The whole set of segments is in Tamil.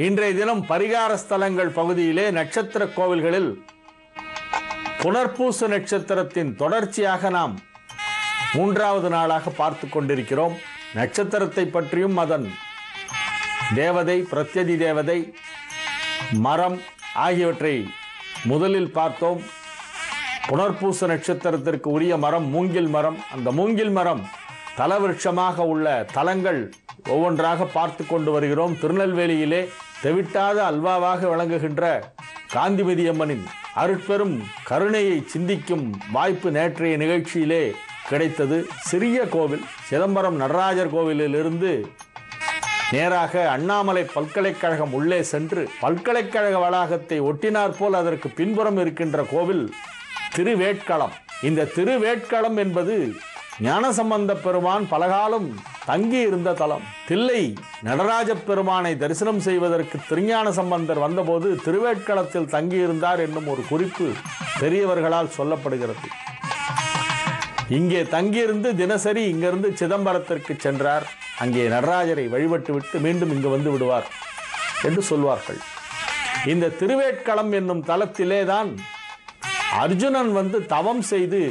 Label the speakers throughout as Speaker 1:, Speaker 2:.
Speaker 1: இன்றைய தினம் பரிகார ஸ்தலங்கள் பகுதியிலே நட்சத்திர கோவில்களில் புனர்பூச நட்சத்திரத்தின் தொடர்ச்சியாக நாம் 3வது நாளாக பார்த்து கொண்டிருக்கிறோம். நட்சத்திரத்தை பற்றியும் அதன் தேவதை, பிரத்யதி தேவதை, மரம் ஆகியவற்றை முதலில் பார்த்தோம். புனர்பூச நட்சத்திரத்திற்கு உரிய மரம் மூங்கில் மரம். அந்த மூங்கில் மரம் தலவிருட்சமாக உள்ள தலங்கள் ஒவ்வொன்றாக பார்த்து கொண்டு வருகிறோம். திருநெல்வேலியிலே தெவிட்டாத அல்வாவாக விளங்குகின்ற காந்திமதி அம்மனின் அருட்பெரும் கருணையை சிந்திக்கும் வாய்ப்பு நேற்றைய நிகழ்ச்சியிலே கிடைத்தது. சிறிய கோவில், சிதம்பரம் நடராஜர் கோவிலிலிருந்து நேராக அண்ணாமலை பல்கலைக்கழகம் உள்ளே சென்று பல்கலைக்கழக வளாகத்தை ஒட்டினார் போல் அதற்கு பின்புறம் இருக்கின்ற கோவில் திருவேட்களம். இந்த திருவேட்களம் என்பது ஞானசம்பந்த பெருமான் பலகாலம் தங்கி இருந்த தலம். தில்லை நடராஜ பெருமானை தரிசனம் செய்வதற்கு திருஞான சம்பந்தர் வந்தபோது திருவேட்களத்தில் தங்கியிருந்தார் என்னும் ஒரு குறிப்பு பெரியவர்களால் சொல்லப்படுகிறது. இங்கே தங்கியிருந்து தினசரி இங்கிருந்து சிதம்பரத்திற்கு சென்றார். அங்கே நடராஜரை வழிபட்டு விட்டு மீண்டும் இங்கு வந்து விடுவார் என்று சொல்வார்கள். இந்த திருவேட்களம் என்னும் தலத்திலே தான் அர்ஜுனன் வந்து தவம் செய்து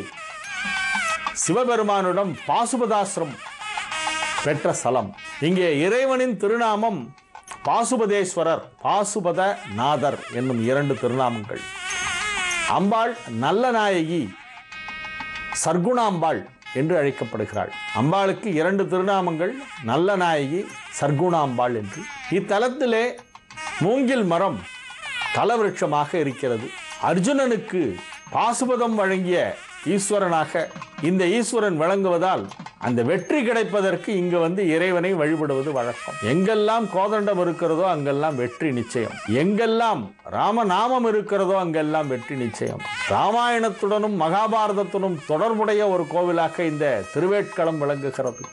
Speaker 1: சிவபெருமானிடம் பாசுபதாசிரம் பெற்ற ஸ்தலம். இங்கே இறைவனின் திருநாமம் பாசுபதேஸ்வரர், பாசுபத நாதர் என்னும் 2 திருநாமங்கள். அம்பாள் நல்ல நாயகி, சர்க்குணாம்பாள் என்று அழைக்கப்படுகிறாள். அம்பாளுக்கு 2 திருநாமங்கள், நல்ல நாயகி, சர்க்குணாம்பாள் என்று. இத்தலத்திலே மூங்கில் மரம் தலவிருட்சமாக இருக்கிறது. அர்ஜுனனுக்கு பாசுபதம் வழங்கிய ஈஸ்வரனாக இந்த ஈஸ்வரன் விளங்குவதால் அந்த வெற்றி கிடைப்பதற்கு இங்கு வந்து இறைவனை வழிபடுவது வழக்கம். எங்கெல்லாம் கோதண்டம் இருக்கிறதோ அங்கெல்லாம் வெற்றி நிச்சயம். எங்கெல்லாம் ராமநாமம் இருக்கிறதோ அங்கெல்லாம் வெற்றி நிச்சயம். ராமாயணத்துடனும் மகாபாரதத்துடனும் தொடர்புடைய ஒரு கோவிலாக இந்த திருவேட்களம் விளங்குகிறது.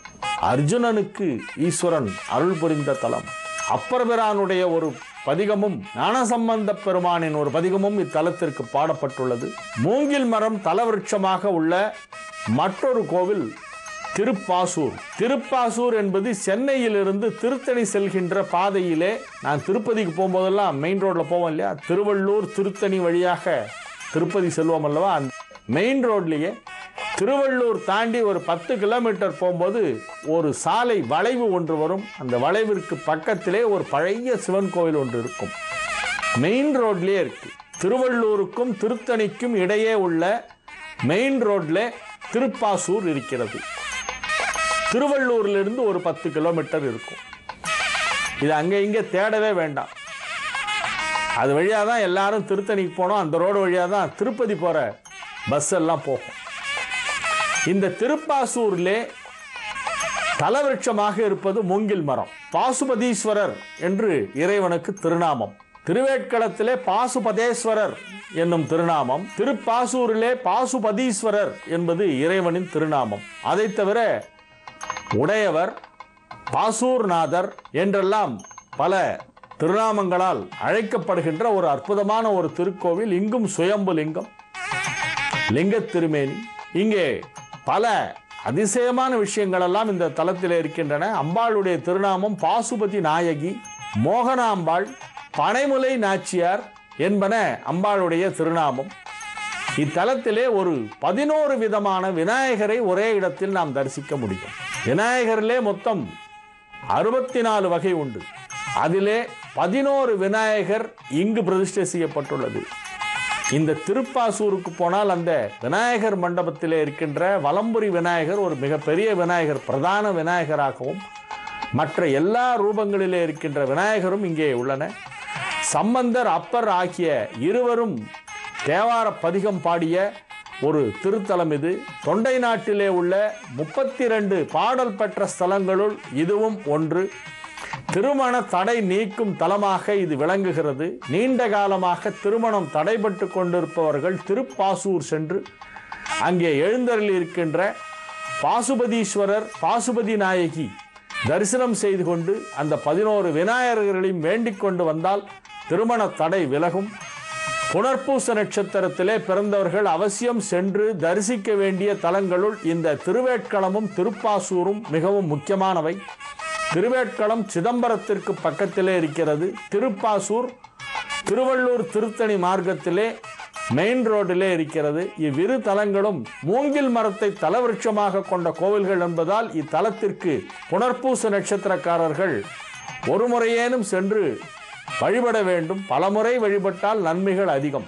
Speaker 1: அர்ஜுனனுக்கு ஈஸ்வரன் அருள் புரிந்த தலம். அப்பர்பிரானுடைய ஒரு பதிகமும் ஞானசம்பந்த பெருமானின் ஒரு பதிகமும் இத்தலத்திற்கு பாடப்பட்டுள்ளது. மூங்கில் மரம் தலவிருட்சமாக உள்ள மற்றொரு கோவில் திருப்பாசூர். திருப்பாசூர் என்பது சென்னையிலிருந்து திருத்தணி செல்கின்ற பாதையிலே, நான் திருப்பதிக்கு போகும்போதெல்லாம் மெயின் ரோட்ல போவோம் இல்லையா, திருவள்ளூர் திருத்தணி வழியாக திருப்பதி செல்வோம் அல்லவா, அந்த மெயின் ரோட்லேயே திருவள்ளூர் தாண்டி ஒரு 10 கிலோமீட்டர் போகும்போது ஒரு சாலை வளைவு ஒன்று வரும். அந்த வளைவிற்கு பக்கத்திலே ஒரு பழைய சிவன் கோவில் ஒன்று இருக்கும். மெயின் ரோட்லேயே இருக்கு. திருவள்ளூருக்கும் திருத்தணிக்கும் இடையே உள்ள மெயின் ரோட்ல திருப்பாசூர் இருக்கிறது. திருவள்ளூரிலிருந்து ஒரு 10 கிலோமீட்டர் இருக்கும். இது அங்கே இங்கே தேடவே வேண்டாம். அது வழியாக தான் எல்லாரும் திருத்தணிக்கு போனோம். அந்த ரோடு வழியாக தான் திருப்பதி போகிற பஸ் எல்லாம் போகும். இந்த திருப்பாசூரிலே தலவிருட்சமாக இருப்பது மூங்கில் மரம். பாசுபதீஸ்வரர் என்று இறைவனுக்கு திருநாமம். திருவேட்களத்திலே பாசுபதேஸ்வரர் என்னும் திருநாமம். திருப்பாசூரிலே பாசுபதீஸ்வரர் என்பது இறைவனின் திருநாமம். அதை தவிர உடையவர், பாசூர்நாதர் என்றெல்லாம் பல திருநாமங்களால் அழைக்கப்படுகின்ற ஒரு அற்புதமான ஒரு திருக்கோவில். இங்கும் சுயம்பு லிங்கம், லிங்க திருமேனி. இங்கே பல அதிசயமான விஷயங்கள் எல்லாம் இந்த தலத்தில் இருக்கின்றன. அம்பாளுடைய திருநாமம் பாசுபதி நாயகி, மோகனாம்பாள், பனைமுலை நாச்சியார் என்பன அம்பாளுடைய திருநாமம். இத்தலத்திலே ஒரு 11 விதமான விநாயகரை ஒரே இடத்தில் நாம் தரிசிக்க முடியும். விநாயகரிலே மொத்தம் 64 வகை உண்டு. அதிலே 11 விநாயகர் இங்கு பிரதிஷ்டை செய்யப்பட்டுள்ளது. இந்த திருப்பாசூருக்கு போனால் அந்த விநாயகர் மண்டபத்திலே இருக்கின்ற வலம்புரி விநாயகர் ஒரு மிகப்பெரிய விநாயகர், பிரதான விநாயகராகவும் மற்ற எல்லா ரூபங்களிலே இருக்கின்ற விநாயகரும் இங்கே உள்ளன. சம்பந்தர், அப்பர் ஆகிய இருவரும் தேவார பதிகம் பாடிய ஒரு திருத்தலம் இது. தொண்டை நாட்டிலே உள்ள 32 பாடல் பெற்ற ஸ்தலங்களுள் இதுவும் ஒன்று. திருமண தடை நீக்கும் தலமாக இது விளங்குகிறது. நீண்ட காலமாக திருமணம் தடைபட்டு கொண்டிருப்பவர்கள் திருப்பாசூர் சென்று அங்கே எழுந்தருளி இருக்கின்ற பாசுபதீஸ்வரர், பாசுபதி நாயகி தரிசனம் செய்து கொண்டு அந்த 11 விநாயகர்களையும் வேண்டிக் கொண்டு வந்தால் திருமண தடை விலகும். புனர்பூச நட்சத்திரத்திலே பிறந்தவர்கள் அவசியம் சென்று தரிசிக்க வேண்டிய தலங்களுள் இந்த திருவேட்களமும் திருப்பாசூரும் மிகவும் முக்கியமானவை. திருவேட்களம் சிதம்பரத்திற்கு பக்கத்திலே இருக்கிறது. திருப்பாசூர் திருவள்ளூர் திருத்தணி மார்க்கத்திலே மெயின் ரோடிலே இருக்கிறது. இவ்விரு தலங்களும் மூங்கில் மரத்தை தலவிருட்சமாக கொண்ட கோவில்கள் என்பதால் இத்தலத்திற்கு புனர்பூச நட்சத்திரக்காரர்கள் ஒரு முறையேனும் சென்று வழிபட வேண்டும். பலமுறை வழிபட்டால் நன்மைகள் அதிகம்.